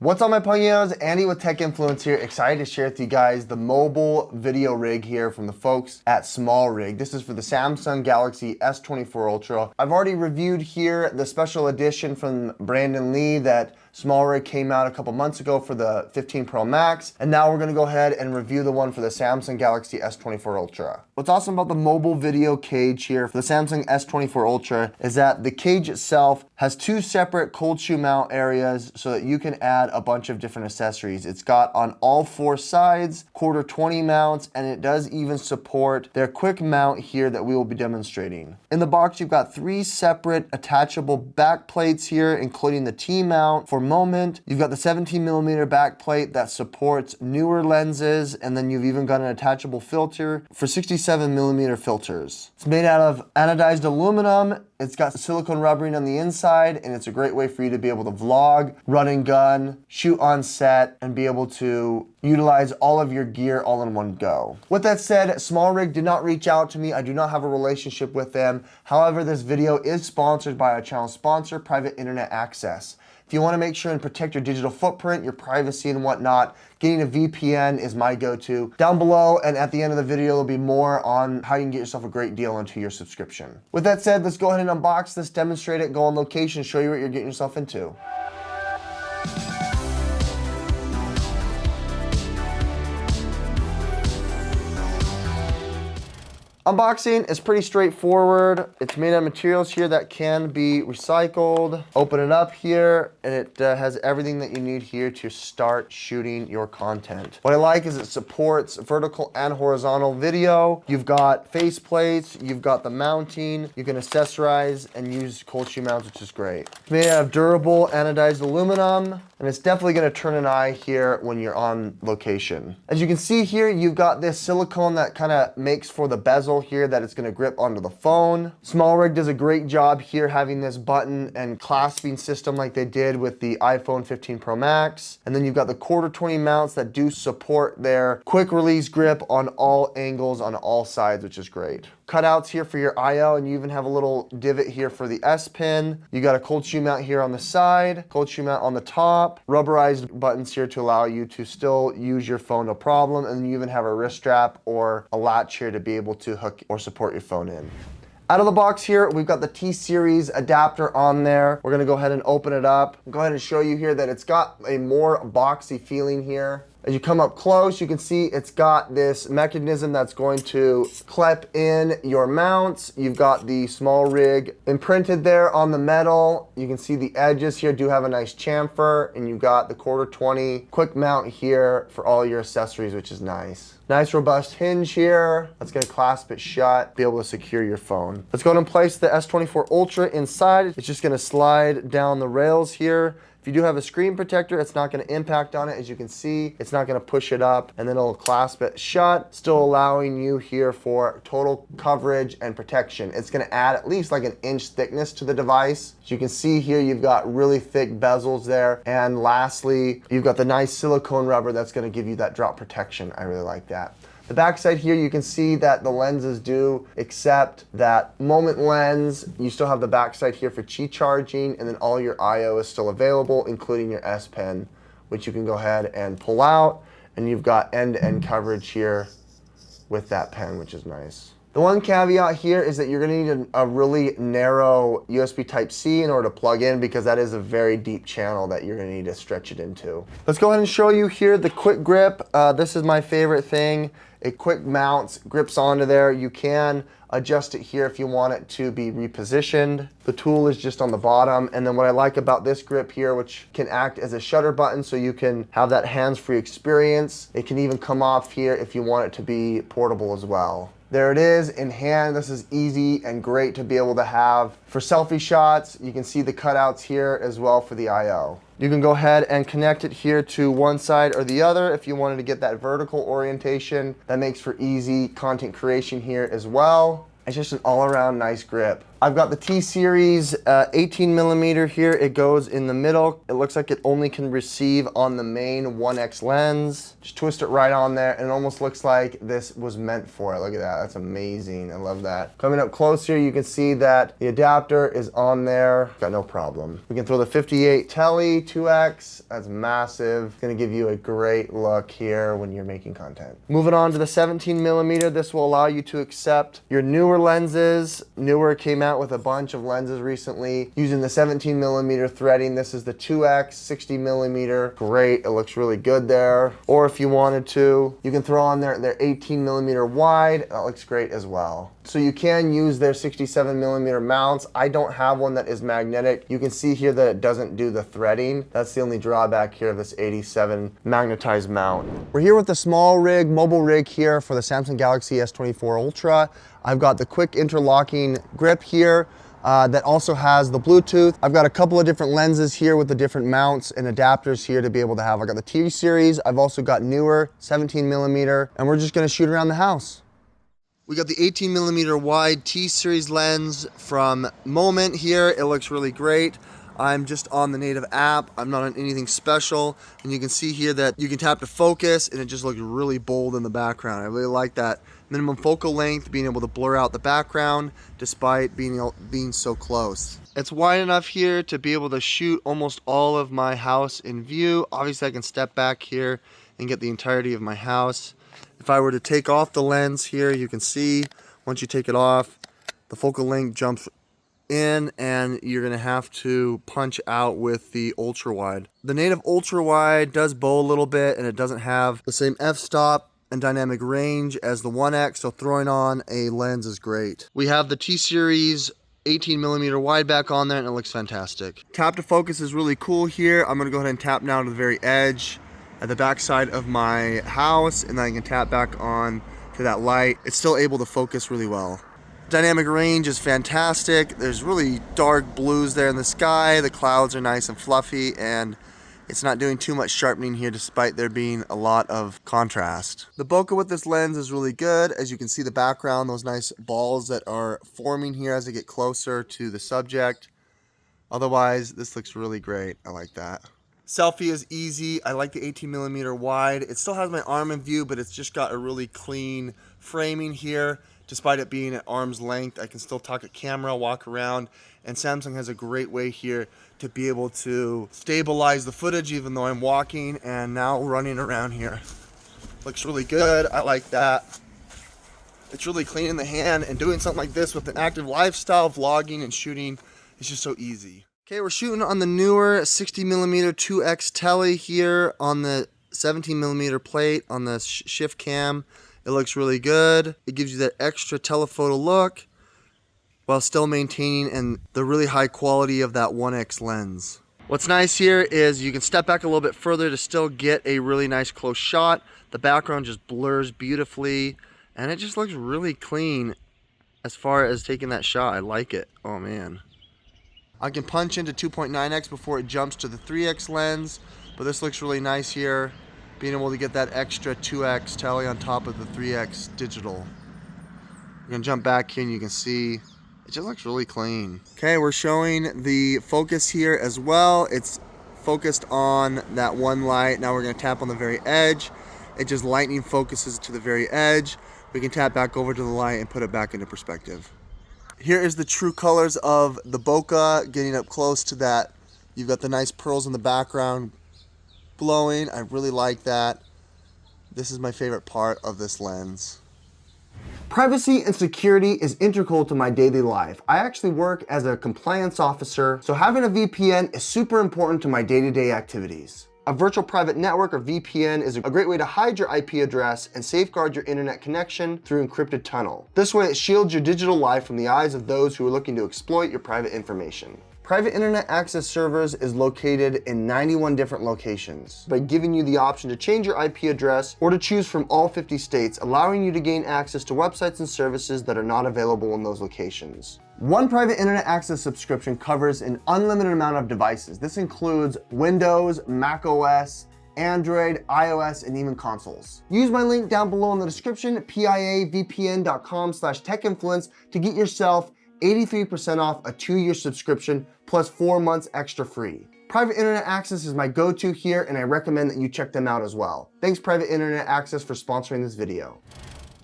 What's up, my Pungios? Andy with Tech Influence here. Excited to share with you guys the mobile video rig here from the folks at SmallRig. This is for the Samsung Galaxy S24 Ultra. I've already reviewed here the special edition from Brandon Lee that SmallRig came out a couple months ago for the 15 Pro Max, and now we're gonna go ahead and review the one for the Samsung Galaxy S24 Ultra. What's awesome about the mobile video cage here for the Samsung S24 Ultra is that the cage itself has two separate cold shoe mount areas so that you can add a bunch of different accessories. It's got on all four sides quarter 20 mounts, and it does even support their quick mount here that we will be demonstrating. In the box, you've got three separate attachable back plates here, including the T mount for moment. You've got the 17mm back plate that supports newer lenses, and then you've even got an attachable filter for 67mm filters. It's made out of anodized aluminum. It's got silicone rubbering on the inside, and it's a great way for you to be able to vlog, run and gun, shoot on set, and be able to utilize all of your gear all in one go. With that said, SmallRig did not reach out to me. I do not have a relationship with them. However, this video is sponsored by our channel sponsor, Private Internet Access. If you want to make sure and protect your digital footprint, your privacy and whatnot, getting a VPN is my go-to. Down below and at the end of the video, there'll be more on how you can get yourself a great deal into your subscription. With that said, let's go ahead and unbox this, demonstrate it, go on location, show you what you're getting yourself into. Unboxing is pretty straightforward. It's made out of materials here that can be recycled. Open it up here, and it has everything that you need here to start shooting your content. What I like is it supports vertical and horizontal video. You've got face plates, you've got the mounting. You can accessorize and use cold shoe mounts, which is great. It's made out of durable anodized aluminum, and it's definitely gonna turn an eye here when you're on location. As you can see here, you've got this silicone that kind of makes for the bezel here that it's going to grip onto the phone. SmallRig does a great job here having this button and clasping system like they did with the iPhone 15 Pro Max. And then you've got the quarter 20 mounts that do support their quick release grip on all angles on all sides, which is great. Cutouts here for your IO, and you even have a little divot here for the S pin. You got a cold shoe mount here on the side, cold shoe mount on the top, rubberized buttons here to allow you to still use your phone no problem, and then you even have a wrist strap or a latch here to be able to hook or support your phone in. Out of the box here, we've got the T-Series adapter on there. We're gonna go ahead and open it up. Go ahead and show you here that it's got a more boxy feeling here. As you come up close, you can see it's got this mechanism that's going to clip in your mounts. You've got the SmallRig imprinted there on the metal. You can see the edges here do have a nice chamfer, and you've got the quarter 20 quick mount here for all your accessories, which is nice. Nice robust hinge here. That's gonna clasp it shut, be able to secure your phone. Let's go ahead and place the S24 Ultra inside. It's just gonna slide down the rails here. If you do have a screen protector, it's not gonna impact on it. As you can see, it's not gonna push it up, and then it'll clasp it shut, still allowing you here for total coverage and protection. It's gonna add at least like an inch thickness to the device. As you can see here, you've got really thick bezels there. And lastly, you've got the nice silicone rubber that's gonna give you that drop protection. I really like that. The backside here, you can see that the lenses do accept that moment lens. You still have the backside here for Qi charging, and then all your IO is still available, including your S Pen, which you can go ahead and pull out, and you've got end-to-end coverage here with that pen, which is nice. The one caveat here is that you're gonna need a really narrow USB Type-C in order to plug in, because that is a very deep channel that you're gonna need to stretch it into. Let's go ahead and show you here the quick grip. This is my favorite thing. It quick mounts, grips onto there. You can adjust it here if you want it to be repositioned. The tool is just on the bottom. And then what I like about this grip here, which can act as a shutter button so you can have that hands-free experience. It can even come off here if you want it to be portable as well. There it is in hand. This is easy and great to be able to have for selfie shots. You can see the cutouts here as well for the IO. You can go ahead and connect it here to one side or the other if you wanted to get that vertical orientation. That makes for easy content creation here as well. It's just an all-around nice grip. I've got the T-Series 18 millimeter here. It goes in the middle. It looks like it only can receive on the main 1x lens. Just twist it right on there, and it almost looks like this was meant for it. Look at that, that's amazing, I love that. Coming up close here, you can see that the adapter is on there. Got no problem. We can throw the 58 tele 2x, that's massive. It's gonna give you a great look here when you're making content. Moving on to the 17 millimeter, this will allow you to accept your newer lenses. Neewer came out with a bunch of lenses recently using the 17 millimeter threading. This is the 2x 60 millimeter. Great, it looks really good there. Or if you wanted to, you can throw on their 18 millimeter wide. That looks great as well. So you can use their 67 millimeter mounts. I don't have one that is magnetic. You can see here that it doesn't do the threading. That's the only drawback here of this 87 magnetized mount. We're here with the SmallRig mobile rig here for the Samsung Galaxy S24 Ultra. I've got the quick interlocking grip here that also has the Bluetooth. I've got a couple of different lenses here with the different mounts and adapters here to be able to have. I got the T-Series. I've also got Neewer 17 millimeter, and we're just gonna shoot around the house. We got the 18 millimeter wide T-Series lens from Moment here. It looks really great. I'm just on the native app. I'm not on anything special. And you can see here that you can tap to focus and it just looks really bold in the background. I really like that minimum focal length, being able to blur out the background despite being so close. It's wide enough here to be able to shoot almost all of my house in view. Obviously I can step back here and get the entirety of my house. If I were to take off the lens here, you can see once you take it off, the focal length jumps in and you're gonna have to punch out with the ultra wide. The native ultra wide does bow a little bit and it doesn't have the same f-stop and dynamic range as the 1x, so throwing on a lens is great. We have the T-Series 18 millimeter wide back on there and it looks fantastic. Tap to focus is really cool here. I'm gonna go ahead and tap now to the very edge at the back side of my house, and then I can tap back on to that light. It's still able to focus really well. Dynamic range is fantastic. There's really dark blues there in the sky. The clouds are nice and fluffy, and it's not doing too much sharpening here despite there being a lot of contrast. The bokeh with this lens is really good. As you can see the background, those nice balls that are forming here as I get closer to the subject. Otherwise, this looks really great. I like that. Selfie is easy. I like the 18 millimeter wide. It still has my arm in view, but it's just got a really clean framing here. Despite it being at arm's length, I can still talk a camera, walk around, and Samsung has a great way here to be able to stabilize the footage even though I'm walking and now running around here. Looks really good. I like that. It's really clean in the hand, and doing something like this with an active lifestyle, vlogging and shooting is just so easy. Okay, we're shooting on the Neewer 60 millimeter 2x tele here on the 17 millimeter plate on the shift cam. It looks really good. It gives you that extra telephoto look while still maintaining the really high quality of that 1x lens. What's nice here is you can step back a little bit further to still get a really nice close shot. The background just blurs beautifully and it just looks really clean as far as taking that shot. I like it. Oh man. I can punch into 2.9x before it jumps to the 3x lens, but this looks really nice here, being able to get that extra 2x tele on top of the 3x digital. I'm gonna jump back here and you can see it just looks really clean. Okay, we're showing the focus here as well. It's focused on that one light. Now we're gonna tap on the very edge. It just lightning focuses to the very edge. We can tap back over to the light and put it back into perspective. Here is the true colors of the bokeh, getting up close to that. You've got the nice pearls in the background glowing. I really like that. This is my favorite part of this lens. Privacy and security is integral to my daily life. I actually work as a compliance officer, so having a VPN is super important to my day-to-day activities. A virtual private network or VPN is a great way to hide your IP address and safeguard your internet connection through encrypted tunnel. This way it shields your digital life from the eyes of those who are looking to exploit your private information. Private internet access servers is located in 91 different locations by giving you the option to change your IP address or to choose from all 50 states, allowing you to gain access to websites and services that are not available in those locations. One private internet access subscription covers an unlimited amount of devices. This includes Windows, Mac OS, Android, iOS, and even consoles. Use my link down below in the description, piavpn.com/techinfluence, to get yourself 83% off a 2-year subscription plus 4 months extra free. Private Internet Access is my go-to here, and I recommend that you check them out as well. Thanks Private Internet Access for sponsoring this video.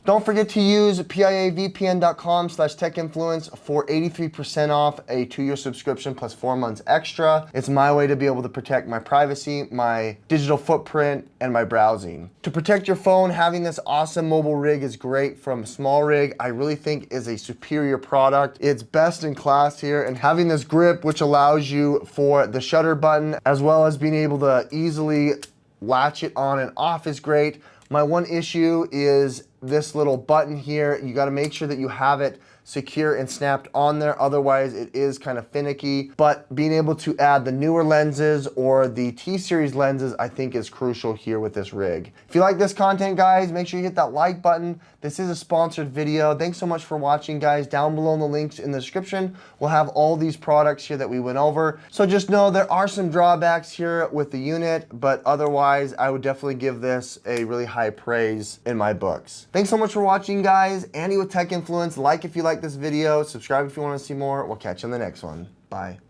Don't forget to use piavpn.com/techinfluence for 83% off a 2-year subscription plus 4 months extra. It's my way to be able to protect my privacy, my digital footprint, and my browsing. To protect your phone, having this awesome mobile rig is great from SmallRig. I really think is a superior product. It's best in class here, and having this grip which allows you for the shutter button as well as being able to easily latch it on and off is great. My one issue is this little button here. You got to make sure that you have it secure and snapped on there, otherwise it is kind of finicky. But being able to add the newer lenses or the T-series lenses I think is crucial here with this rig. If you like this content, guys, make sure you hit that like button. This is a sponsored video. Thanks so much for watching, guys. Down below in the links in the description, we'll have all these products here that we went over. So just know there are some drawbacks here with the unit, but otherwise I would definitely give this a really high praise in my books. Thanks so much for watching, guys. Andy with Tech Influence. Like if you like this video, subscribe if you want to see more. We'll catch you in the next one. Bye.